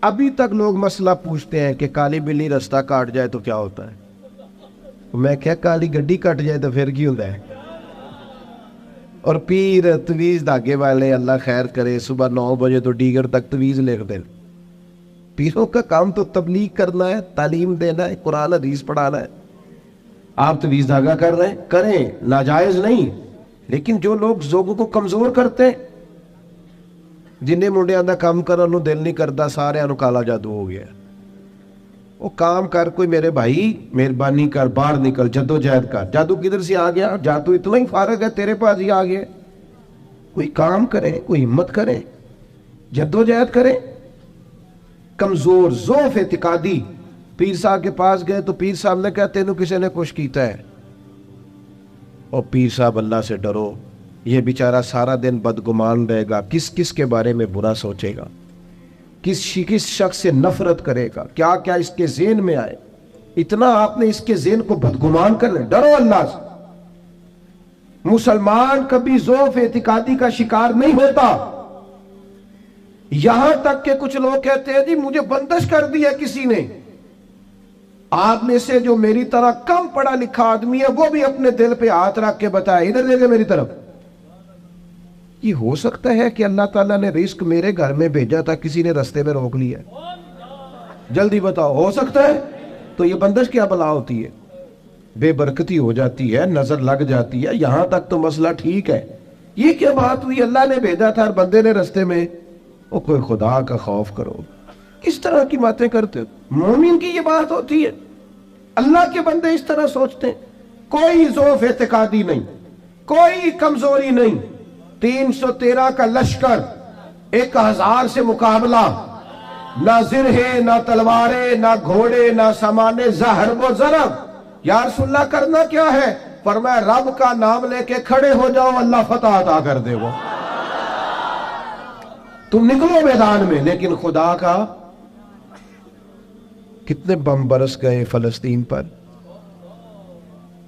ابھی تک لوگ مسئلہ پوچھتے ہیں کہ کالی بلی رستہ کاٹ جائے تو کیا ہوتا ہے؟ میں کیا کالی گڈی کٹ جائے تو پھر کی ہوتا ہے؟ اور پیر تویز دھاگے والے اللہ خیر کرے صبح 9 بجے تو ڈیگر تک تویز لکھ دیں. پیروں کا کام تو تبلیغ کرنا ہے، تعلیم دینا ہے، قرآن حدیث پڑھانا ہے. آپ تویز دھاگا کر رہے ہیں، کریں، ناجائز نہیں. لیکن جو لوگ لوگوں کو کمزور کرتے ہیں، جنہیں منڈیاں دا کام کرن نو دل نہیں کرتا، سارے نو کالا جادو ہو گیا. وہ کام کر کوئی میرے بھائی، مہربانی کر، باہر نکل، جدوجہد کر. جادو کدھر سے آ گیا؟ جادو اتنا ہی فارغ ہے تیرے پاس ہی آ گیا. کوئی کام کرے، کوئی ہمت کرے، جدوجہد کرے. کمزور ضعف اعتقادی پیر صاحب کے پاس گئے تو پیر صاحب نے کہا تینوں کسی نے کچھ کیتا ہے؟ اور پیر صاحب اللہ سے ڈرو، یہ بیچارہ سارا دن بدگمان رہے گا، کس کس کے بارے میں برا سوچے گا، کس شخص سے نفرت کرے گا، کیا کیا اس کے ذہن میں آئے. اتنا آپ نے اس کے ذہن کو بدگمان کر لیں. ڈرو اللہ سے. مسلمان کبھی ضعف اعتقادی کا شکار نہیں ہوتا. یہاں تک کہ کچھ لوگ کہتے ہیں جی مجھے بندش کر دی ہے کسی نے. آپ میں سے جو میری طرح کم پڑھا لکھا آدمی ہے وہ بھی اپنے دل پہ ہاتھ رکھ کے بتائے، ادھر دیکھے میری طرف. یہ ہو سکتا ہے کہ اللہ تعالیٰ نے رزق میرے گھر میں بھیجا تھا، کسی نے رستے میں روک لیا؟ جلدی بتاؤ، ہو سکتا ہے؟ تو یہ بندش کیا بلا ہوتی ہے؟ بے برکتی ہو جاتی ہے، نظر لگ جاتی ہے. یہاں تک تو مسئلہ ٹھیک ہے. یہ کیا بات ہوئی؟ اللہ نے بھیجا تھا اور بندے نے رستے میں. او کوئی خدا کا خوف کرو. کس طرح کی باتیں کرتے ہو؟ مومن کی یہ بات ہوتی ہے؟ اللہ کے بندے اس طرح سوچتے ہیں. کوئی ضعف اعتقادی نہیں، کوئی کمزوری نہیں. 313 کا لشکر، 1000 سے مقابلہ. نہ زرہیں، نہ تلواریں، نہ گھوڑے، نہ سامان زہر و ضرب. یا رسول اللہ کرنا کیا ہے؟ فرمایا رب کا نام لے کے کھڑے ہو جاؤ، اللہ فتح عطا کر دے. وہ تم نکلو میدان میں. لیکن خدا کا کتنے بم برس گئے فلسطین پر،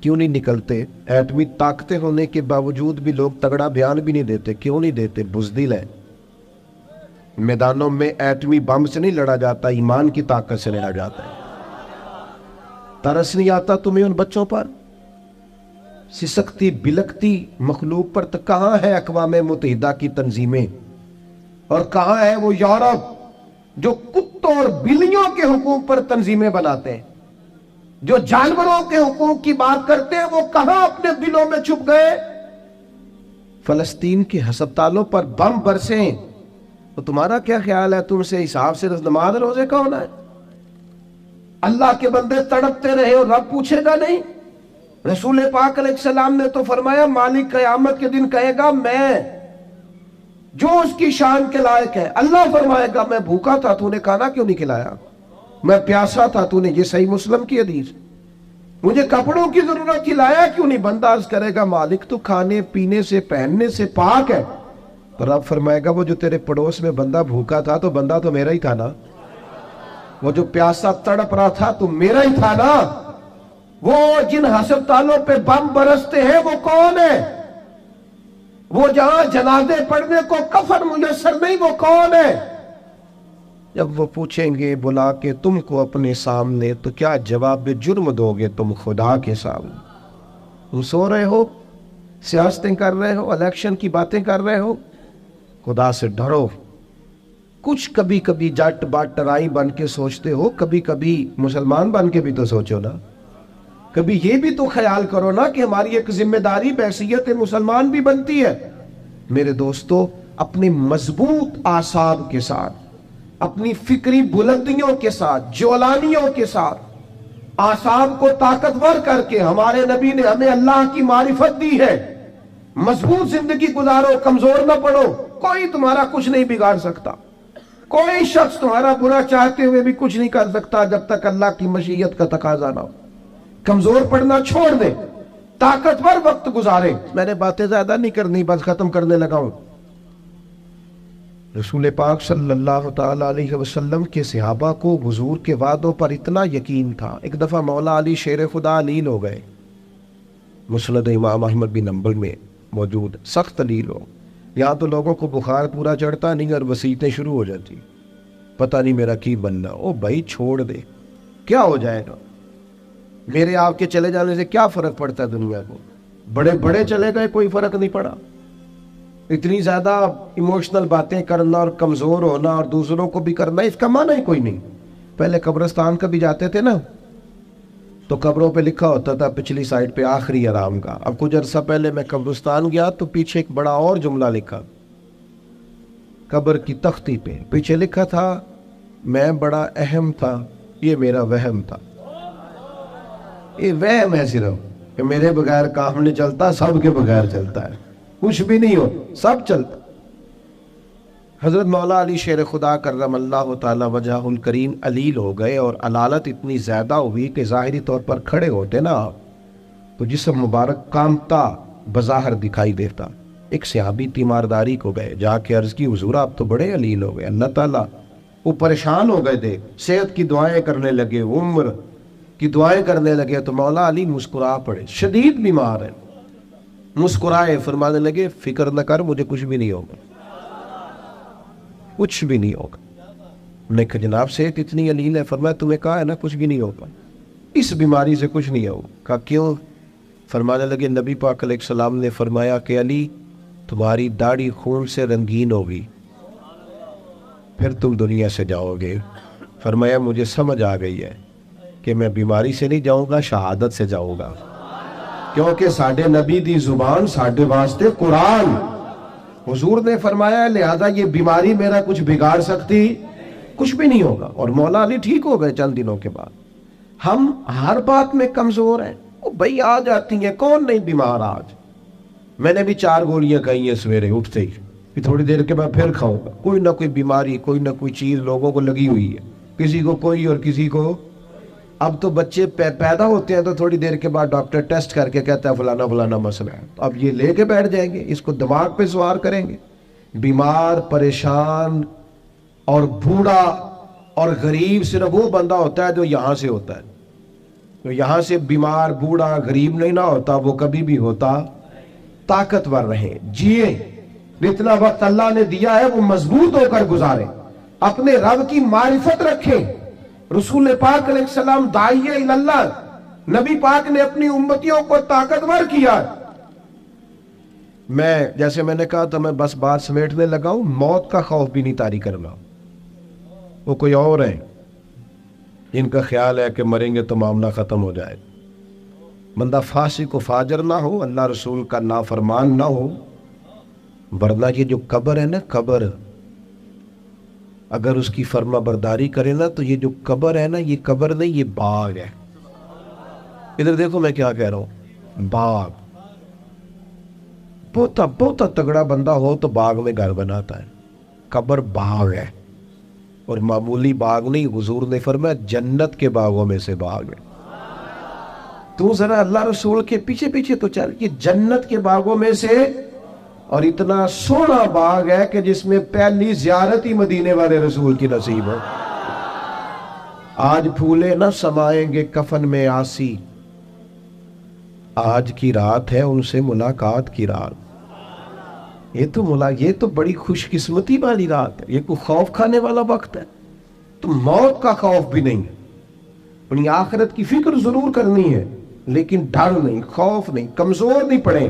کیوں نہیں نکلتے؟ ایٹمی طاقتیں ہونے کے باوجود بھی لوگ تگڑا بیان بھی نہیں دیتے. کیوں نہیں دیتے؟ بزدل ہے. میدانوں میں ایٹمی بم سے نہیں لڑا جاتا، ایمان کی طاقت سے لڑا جاتا ہے. ترس نہیں آتا تمہیں ان بچوں پر؟ سسکتی بلکتی مخلوق پر. تو کہاں ہے اقوام متحدہ کی تنظیمیں؟ اور کہاں ہے وہ یورپ جو کتوں اور بلیوں کے حقوق پر تنظیمیں بناتے ہیں، جو جانوروں کے حقوق کی بات کرتے ہیں؟ وہ کہاں اپنے دلوں میں چھپ گئے؟ فلسطین کے ہسپتالوں پر بم برسیں تو تمہارا کیا خیال ہے؟ تم سے حساب سے نماز روزے کا ہونا ہے؟ اللہ کے بندے تڑپتے رہے اور رب پوچھے گا نہیں؟ رسول پاک علیہ السلام نے تو فرمایا مالک قیامت کے دن کہے گا میں جو اس کی شان کے لائق ہے. اللہ فرمائے گا میں بھوکا تھا، تو نے کھانا کیوں نہیں کھلایا؟ میں پیاسا تھا، تو نے، یہ صحیح مسلم کی حدیث، مجھے کپڑوں کی ضرورت تھی، لایا کیوں نہیں؟ بندہ عرض کرے گا مالک تو کھانے پینے سے پہننے سے پاک ہے. تو رب فرمائے گا وہ جو تیرے پڑوس میں بندہ بھوکا تھا تو بندہ تو میرا ہی تھا نا. وہ جو پیاسا تڑپ رہا تھا تو میرا ہی تھا نا. وہ جن ہسپتالوں پہ بم برستے ہیں وہ کون ہے؟ وہ جہاں جنازے پڑھنے کو کفن میسر نہیں، وہ کون ہے؟ جب وہ پوچھیں گے بلا کے تم کو اپنے سامنے تو کیا جواب جرم دو گے تم خدا کے سامنے؟ تم سو رہے ہو، سیاستیں کر رہے ہو، الیکشن کی باتیں کر رہے ہو. خدا سے ڈرو. کچھ کبھی کبھی جٹ باٹرائی بن کے سوچتے ہو، کبھی کبھی مسلمان بن کے بھی تو سوچو نا. کبھی یہ بھی تو خیال کرو نا کہ ہماری ایک ذمہ داری بحیثیت مسلمان بھی بنتی ہے. میرے دوستو، اپنی مضبوط اعصاب کے ساتھ، اپنی فکری بلندیوں کے ساتھ، جولانیوں کے ساتھ، اعصاب کو طاقتور کر کے ہمارے نبی نے ہمیں اللہ کی معرفت دی ہے. مضبوط زندگی گزارو، کمزور نہ پڑو. کوئی تمہارا کچھ نہیں بگاڑ سکتا. کوئی شخص تمہارا برا چاہتے ہوئے بھی کچھ نہیں کر سکتا جب تک اللہ کی مشیت کا تقاضا نہ ہو. کمزور پڑنا چھوڑ دے، طاقتور وقت گزارے. میں نے باتیں زیادہ نہیں کرنی، بس ختم کرنے لگا ہوں. رسول پاک صلی اللہ تعالی علیہ وسلم کے صحابہ کو حضور کے وعدوں پر اتنا یقین تھا. ایک دفعہ مولا علی شیر خدا لیل ہو گئے. مسند امام احمد بن حنبل میں موجود، سخت لیل ہو. یہاں تو لوگوں کو بخار پورا چڑھتا نہیں اور وسیعتیں شروع ہو جاتی. پتہ نہیں میرا کی بننا. او بھائی چھوڑ دے, کیا ہو جائے گا؟ میرے آپ کے چلے جانے سے کیا فرق پڑتا ہے دنیا کو؟ بڑے بڑے چلے گئے, کوئی فرق نہیں پڑا. اتنی زیادہ ایموشنل باتیں کرنا اور کمزور ہونا اور دوسروں کو بھی کرنا, اس کا معنی ہی کوئی نہیں. پہلے قبرستان کا بھی جاتے تھے نا, تو قبروں پہ لکھا ہوتا تھا پچھلی سائڈ پہ آخری آرام کا. اب کچھ عرصہ پہلے میں قبرستان گیا تو پیچھے ایک بڑا اور جملہ لکھا, قبر کی تختی پہ پیچھے لکھا تھا, میں بڑا اہم تھا, یہ میرا وہم تھا. یہ وہم ہے صرف کہ میرے بغیر کام نہیں چلتا, سب کے بغیر چلتا ہے. کچھ بھی نہیں ہو, سب چلتا. حضرت مولا علی شیر خدا کرم اللہ تعالی وجہ الکریم علیل ہو گئے, اور علالت اتنی زیادہ ہوئی کہ ظاہری طور پر کھڑے ہوتے نا تو جسم مبارک کامتا بظاہر دکھائی دیتا. ایک صحابی تیمارداری کو گئے, جا کے عرض کی حضور آپ تو بڑے علیل ہو گئے, اللہ تعالیٰ. وہ پریشان ہو گئے تھے, صحت کی دعائیں کرنے لگے, عمر کی دعائیں کرنے لگے. تو مولا علی مسکرا پڑے, شدید بیمار ہیں, مسکرائے, فرمانے لگے فکر نہ کر, مجھے کچھ بھی نہیں ہوگا, کچھ بھی نہیں ہوگا. میں نے کہا جناب صحت اتنی علیل ہے. فرمایا تمہیں کہا ہے نا کچھ بھی نہیں ہوگا, اس بیماری سے کچھ نہیں ہوگا. کہا کیوں؟ فرمانے لگے نبی پاک علیہ السلام نے فرمایا کہ علی تمہاری داڑھی خون سے رنگین ہوگی, پھر تم دنیا سے جاؤ گے. فرمایا مجھے سمجھ آ گئی ہے کہ میں بیماری سے نہیں جاؤں گا, شہادت سے جاؤں گا, کیونکہ ساڈے نبی دی زبان ساڈے واسطے قرآن. حضور نے فرمایا لہذا یہ بیماری میرا کچھ بگاڑ سکتی کچھ بھی نہیں ہوگا. اور مولا علی ٹھیک ہو گئے چند دنوں کے بعد. ہم ہر بات میں کمزور ہیں. وہ بھائی آ جاتی ہیں, کون نہیں بیمار آج؟ میں نے بھی 4 گولیاں کھائی ہیں سویرے اٹھتے ہی, پھر تھوڑی دیر کے بعد پھر کھاؤں گا. کوئی نہ کوئی بیماری, کوئی نہ کوئی چیز لوگوں کو لگی ہوئی ہے, کسی کو کوئی اور کسی کو. اب تو بچے پیدا ہوتے ہیں تو تھوڑی دیر کے بعد ڈاکٹر ٹیسٹ کر کے کہتا ہے فلانا فلانا مسئلہ ہے, اب یہ لے کے بیٹھ جائیں گے, اس کو دماغ پہ سوار کریں گے. بیمار, پریشان اور بوڑھا اور غریب صرف وہ بندہ ہوتا ہے جو یہاں سے ہوتا ہے. تو یہاں سے بیمار, بوڑھا, غریب نہیں نہ ہوتا, وہ کبھی بھی ہوتا. طاقتور رہیں, جیے, جتنا وقت اللہ نے دیا ہے وہ مضبوط ہو کر گزاریں, اپنے رب کی معرفت رکھیں. رسول پاک علیہ السلام داعیہ اللہ, نبی پاک نے اپنی امتیوں کو طاقتور کیا. جیسے میں نے کہا تو میں بس بات سمیٹنے لگا ہوں, موت کا خوف بھی نہیں طاری کرنا. وہ کوئی اور ہیں جن کا خیال ہے کہ مریں گے تو معاملہ ختم ہو جائے. بندہ فاسق و فاجر نہ ہو, اللہ رسول کا نافرمان نہ ہو, ورنہ یہ جو قبر ہے نا, قبر اگر اس کی فرما برداری کرے نا تو یہ جو قبر ہے نا, یہ قبر نہیں, یہ باغ ہے. ادھر دیکھو میں کیا کہہ رہا ہوں, باغ. بہت تگڑا بندہ ہو تو باغ میں گھر بناتا ہے. قبر باغ ہے, اور معمولی باغ نہیں. حضور نے فرمایا جنت کے باغوں میں سے باغ ہے. تو ذرا اللہ رسول کے پیچھے پیچھے تو چل, یہ جنت کے باغوں میں سے, اور اتنا سونا باغ ہے کہ جس میں پہلی زیارت ہی مدینے والے رسول کی نصیب ہو. آج پھولے نہ سمائیں گے کفن میں آسی, آج کی رات ہے ان سے ملاقات کی رات. یہ تو بڑی خوش قسمتی والی رات ہے, یہ کوئی خوف کھانے والا وقت ہے. تو موت کا خوف بھی نہیں ہے, اپنی آخرت کی فکر ضرور کرنی ہے, لیکن ڈر نہیں, خوف نہیں, کمزور نہیں پڑے.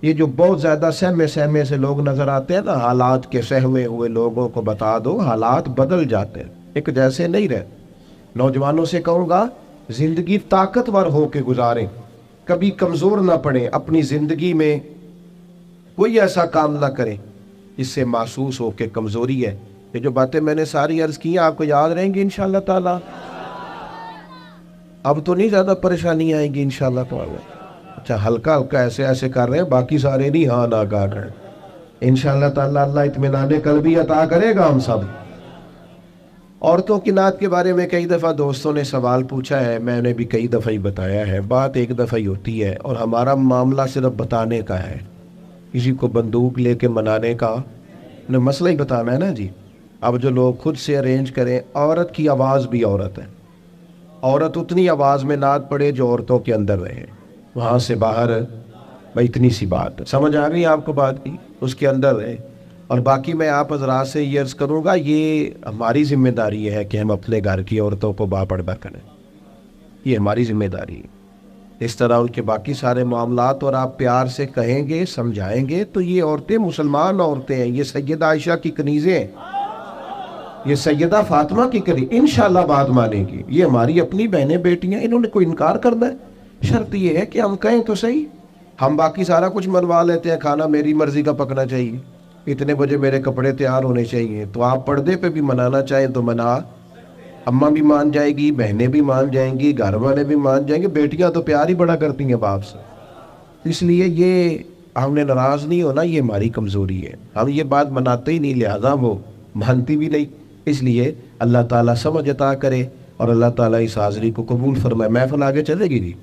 یہ جو بہت زیادہ سہمے سے لوگ نظر آتے ہیں نا, حالات کے سہمے ہوئے لوگوں کو بتا دو, حالات بدل جاتے ہیں, ایک جیسے نہیں رہتے. نوجوانوں سے کہوں گا زندگی طاقتور ہو کے گزاریں, کبھی کمزور نہ پڑیں. اپنی زندگی میں کوئی ایسا کام نہ کریں جس سے محسوس ہو کہ کمزوری ہے. یہ جو باتیں میں نے ساری عرض کی ہیں آپ کو یاد رہیں گی انشاءاللہ تعالی. اب تو نہیں زیادہ پریشانی آئیں گی انشاءاللہ تعالی. اچھا ہلکا ہلکا ایسے کر رہے ہیں, باقی سارے نہیں ہاں نہ کر رہے ہیں. انشاءاللہ تعالی اللہ اطمینان قلبی عطا کرے گا ہم سب. عورتوں کی نعت کے بارے میں کئی دفعہ دوستوں نے سوال پوچھا ہے, میں نے بھی کئی دفعہ ہی بتایا ہے. بات ایک دفعہ ہی ہوتی ہے, اور ہمارا معاملہ صرف بتانے کا ہے, کسی کو بندوق لے کے منانے کا نہ, مسئلہ ہی بتانا ہے نا جی. اب جو لوگ خود سے ارینج کریں, عورت کی آواز بھی عورت ہے, عورت اتنی آواز میں نعت پڑے جو عورتوں کے اندر رہے, وہاں سے باہر بھائی اتنی سی بات سمجھ آ گئی آپ کو بات کی, اس کے اندر رہے. اور باقی میں آپ حضرات سے یہ عرض کروں گا، یہ ہماری ذمہ داری ہے کہ ہم اپنے گھر کی عورتوں کو باپردہ کریں، یہ ہماری ذمہ داری ہے۔ اس طرح ان کے باقی سارے معاملات اور آپ پیار سے کہیں گے، سمجھائیں گے تو یہ عورتیں مسلمان عورتیں ہیں، یہ سیدہ عائشہ کی کنیزیں ہیں، یہ سیدہ فاطمہ کی کنیز انشاءاللہ بات مانیں گی، یہ ہماری اپنی بہنیں بیٹیاں، انہوں نے کوئی انکار کرنا ہے؟ شرط یہ ہے کہ ہم کہیں تو صحیح، ہم باقی سارا کچھ منوا لیتے ہیں، کھانا میری مرضی کا پکنا چاہیے، اتنے بجے میرے کپڑے تیار ہونے چاہیے، تو آپ پردے پہ بھی منانا چاہیں تو منا، اماں بھی مان جائے گی، بہنیں بھی مان جائیں گی، گھر والے بھی مان جائیں گے، بیٹیاں تو پیار ہی بڑا کرتی ہیں باپ سے۔ اس لیے یہ ہم نے ناراض نہیں ہونا، یہ ہماری کمزوری ہے، ہم یہ بات مناتے ہی نہیں، لہذا وہ مانتی بھی نہیں۔ اس لیے اللہ تعالیٰ سمجھ عطا کرے اور اللہ تعالیٰ اس حاضری کو قبول فرمائے۔ محفل آگے چلے گی جی؟